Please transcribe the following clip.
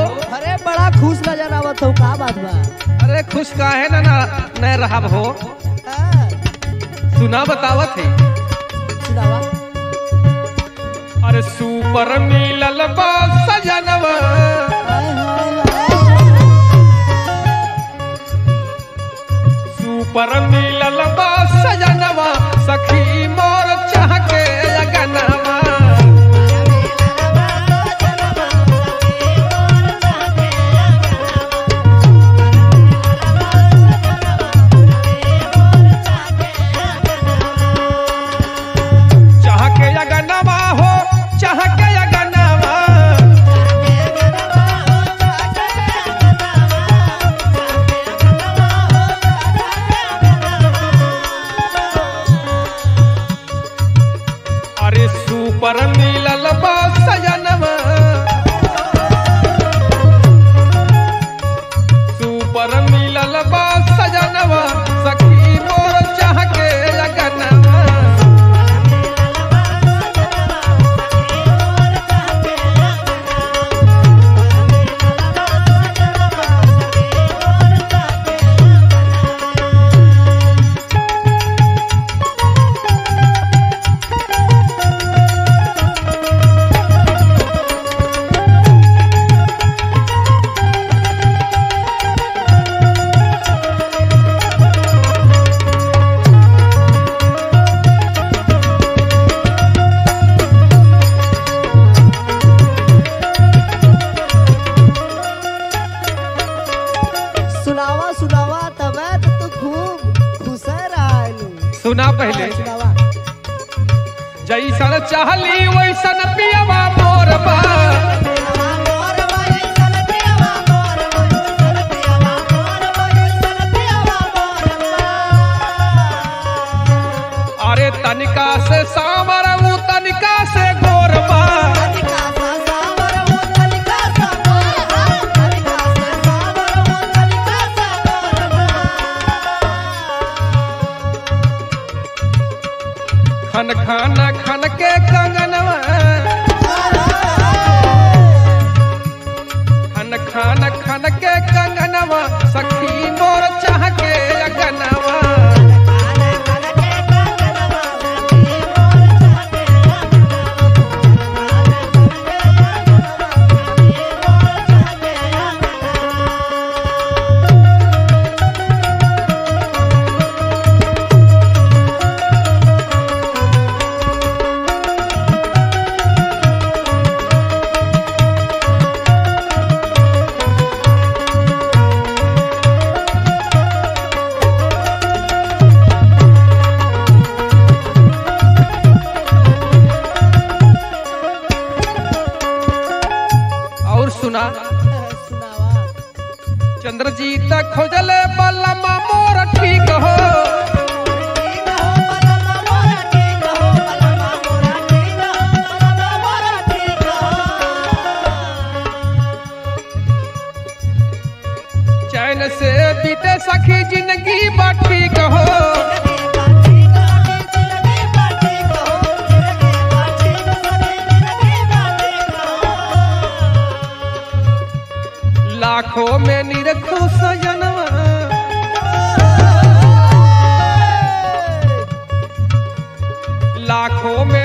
अरे बड़ा खुश नजर आवत हो, का बात बा? अरे खुश काहे ना न रहब हो। हाँ, सुना बतावत है। सुनावा। अरे सुपर मिलल बा सजनवा, हाय हाय हाय। सुपर मिलल बा सजनवा, सखी मोर चाह के अगनवा। चाह के अगनवा हो, चाह के अगनवा। अरे सुपर मिलल बा सजनवा, सुपर मिलल बा सजनवा, सखी मोर चाह के अगनवा। सुनावा सुनावा, तबे तो तू खूब खुश रहलू। सुना पहले। सुनावा। जैसन चाहली वैसन पियवा मोर बा। अरे तनिका से सावर ऊ तनिका से गोर बा। खन खान खन के कंगनवा, खन खान खन के कंगनवा, सखी मोर चाह के अगनवा। और सुना। सुनावा। चंद्रजीत खोजले बलमा मोर ठीक हो। चैन से बीते सखी जिंदगी बा ठीक हो। लाखों में निरखो सजनवा, लाखों में